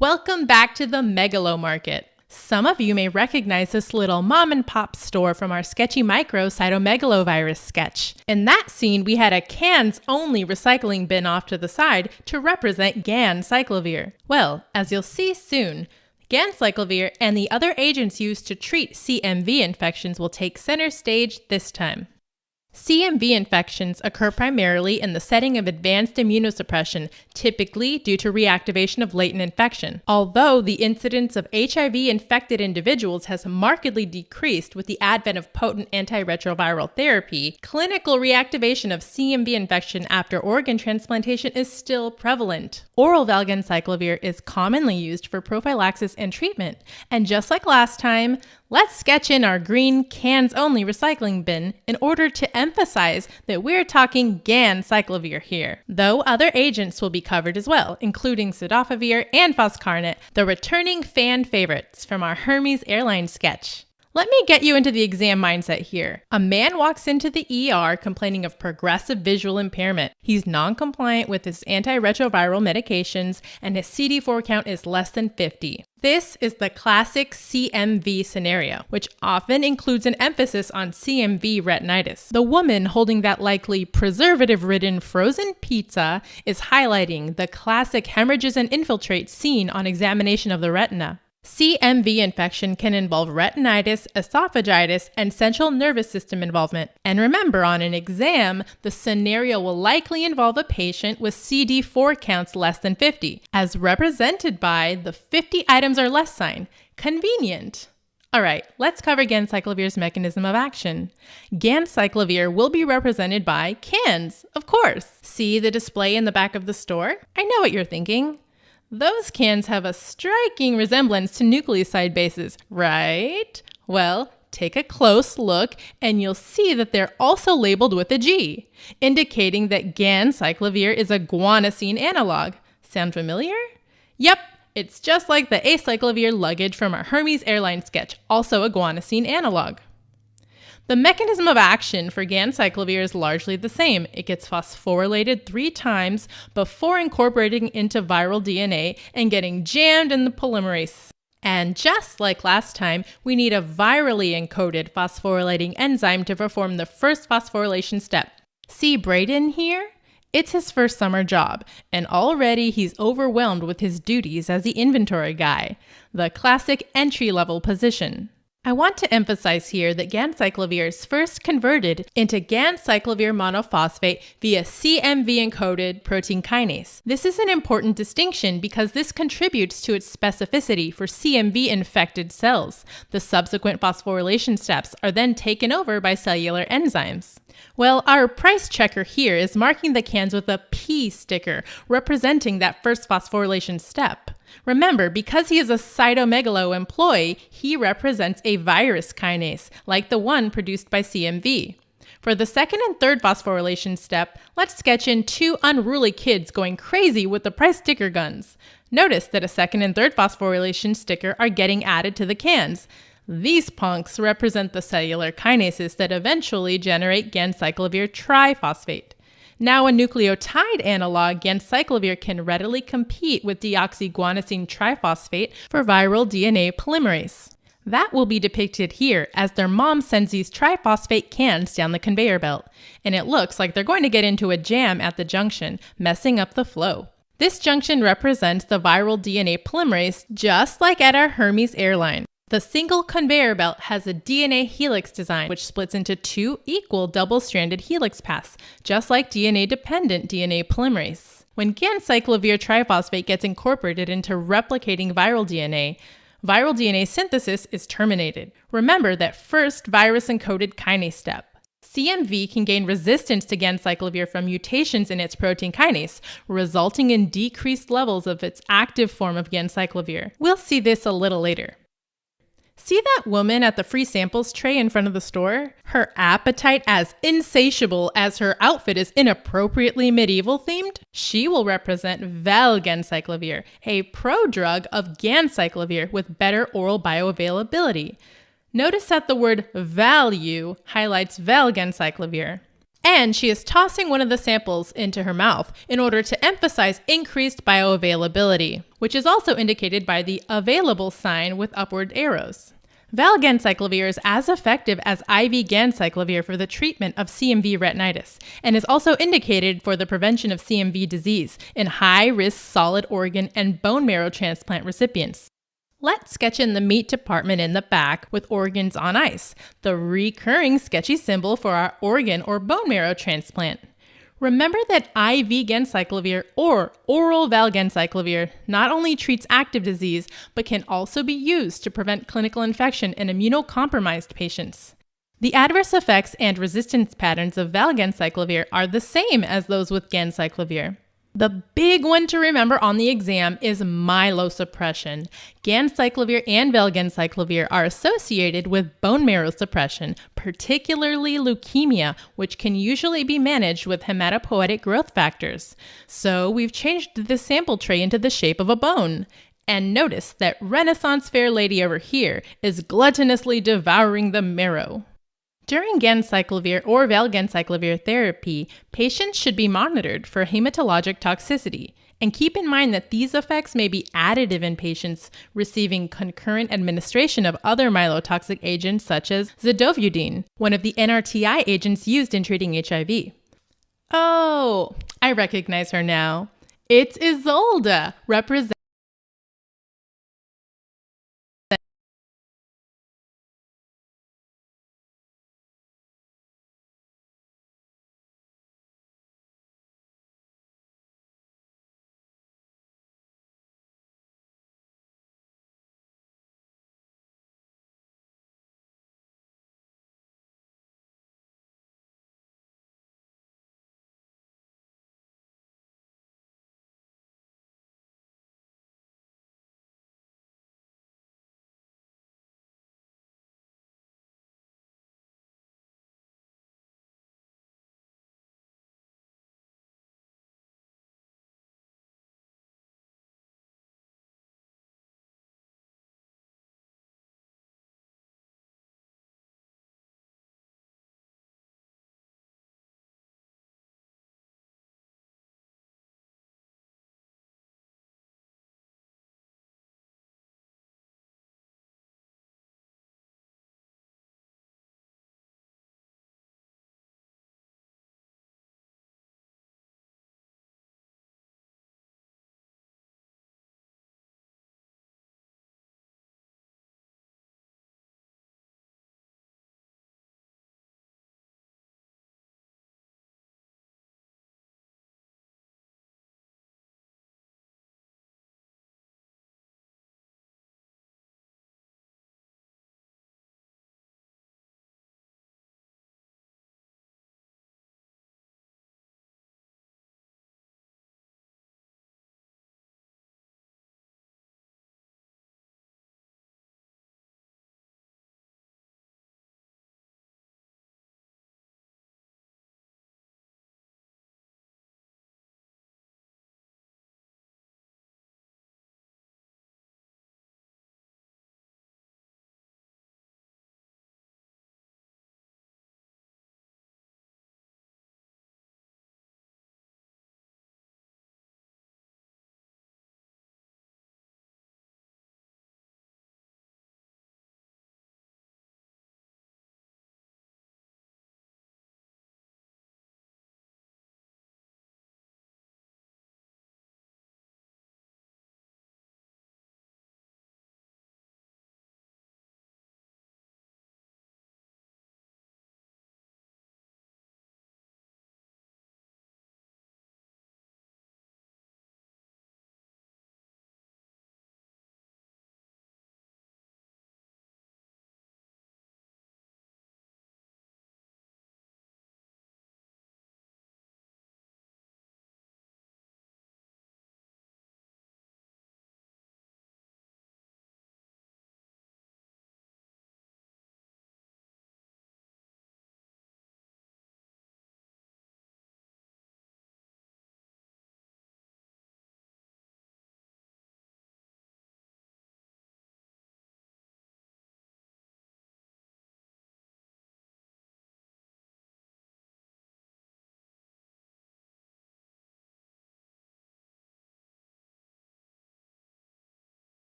Welcome back to the Megalo Market. Some of you may recognize this little mom and pop store from our sketchy micro cytomegalovirus sketch. In that scene, we had a cans-only recycling bin off to the side to represent ganciclovir. Well, as you'll see soon, ganciclovir and the other agents used to treat CMV infections will take center stage this time. CMV infections occur primarily in the setting of advanced immunosuppression, typically due to reactivation of latent infection. Although the incidence of HIV-infected individuals has markedly decreased with the advent of potent antiretroviral therapy, clinical reactivation of CMV infection after organ transplantation is still prevalent. Oral valganciclovir is commonly used for prophylaxis and treatment, and just like last time, let's sketch in our green cans-only recycling bin in order to emphasize that we're talking ganciclovir here. Though other agents will be covered as well, including cidofovir and foscarnet, the returning fan favorites from our Hermes airline sketch. Let me get you into the exam mindset here. A man walks into the ER complaining of progressive visual impairment. He's non-compliant with his antiretroviral medications and his CD4 count is less than 50. This is the classic CMV scenario, which often includes an emphasis on CMV retinitis. The woman holding that likely preservative-ridden frozen pizza is highlighting the classic hemorrhages and infiltrates seen on examination of the retina. CMV infection can involve retinitis, esophagitis, and central nervous system involvement. And remember, on an exam, the scenario will likely involve a patient with CD4 counts less than 50, as represented by the 50 items or less sign. Convenient. All right, let's cover ganciclovir's mechanism of action. Ganciclovir will be represented by cans, of course. See the display in the back of the store? I know what you're thinking. Those cans have a striking resemblance to nucleoside bases, right? Well, take a close look and you'll see that they're also labeled with a G, indicating that ganciclovir is a guanosine analog. Sound familiar? Yep, it's just like the acyclovir luggage from our Hermes airline sketch, also a guanosine analog. The mechanism of action for ganciclovir is largely the same. It gets phosphorylated 3 times before incorporating into viral DNA and getting jammed in the polymerase. And just like last time, we need a virally encoded phosphorylating enzyme to perform the first phosphorylation step. See Braden here? It's his first summer job, and already he's overwhelmed with his duties as the inventory guy, the classic entry-level position. I want to emphasize here that ganciclovir is first converted into ganciclovir monophosphate via CMV-encoded protein kinase. This is an important distinction because this contributes to its specificity for CMV-infected cells. The subsequent phosphorylation steps are then taken over by cellular enzymes. Well, our price checker here is marking the cans with a P sticker, representing that first phosphorylation step. Remember, because he is a cytomegalo employee, he represents a virus kinase, like the one produced by CMV. For the second and third phosphorylation step, let's sketch in 2 unruly kids going crazy with the price sticker guns. Notice that a second and third phosphorylation sticker are getting added to the cans. These punks represent the cellular kinases that eventually generate ganciclovir triphosphate. Now a nucleotide analog, ganciclovir can readily compete with deoxyguanosine triphosphate for viral DNA polymerase. That will be depicted here as their mom sends these triphosphate cans down the conveyor belt, and it looks like they're going to get into a jam at the junction, messing up the flow. This junction represents the viral DNA polymerase, just like at our Hermes airline. The single conveyor belt has a DNA helix design, which splits into 2 equal double-stranded helix paths, just like DNA-dependent DNA polymerase. When ganciclovir triphosphate gets incorporated into replicating viral DNA synthesis is terminated. Remember that first virus-encoded kinase step. CMV can gain resistance to ganciclovir from mutations in its protein kinase, resulting in decreased levels of its active form of ganciclovir. We'll see this a little later. See that woman at the free samples tray in front of the store? Her appetite as insatiable as her outfit is inappropriately medieval themed? She will represent valganciclovir, a prodrug of ganciclovir with better oral bioavailability. Notice that the word value highlights valganciclovir. And she is tossing one of the samples into her mouth in order to emphasize increased bioavailability, which is also indicated by the available sign with upward arrows. Valganciclovir is as effective as IV ganciclovir for the treatment of CMV retinitis and is also indicated for the prevention of CMV disease in high-risk solid organ and bone marrow transplant recipients. Let's sketch in the meat department in the back with organs on ice, the recurring sketchy symbol for our organ or bone marrow transplant. Remember that IV ganciclovir or oral valganciclovir not only treats active disease, but can also be used to prevent clinical infection in immunocompromised patients. The adverse effects and resistance patterns of valganciclovir are the same as those with ganciclovir. The big one to remember on the exam is myelosuppression. Ganciclovir and valganciclovir are associated with bone marrow suppression, particularly leukemia, which can usually be managed with hematopoietic growth factors. So we've changed the sample tray into the shape of a bone. And notice that Renaissance fair lady over here is gluttonously devouring the marrow. During ganciclovir or valganciclovir therapy, patients should be monitored for hematologic toxicity. And keep in mind that these effects may be additive in patients receiving concurrent administration of other myelotoxic agents such as zidovudine, one of the NRTI agents used in treating HIV. Oh, I recognize her now. It's Isolde, representing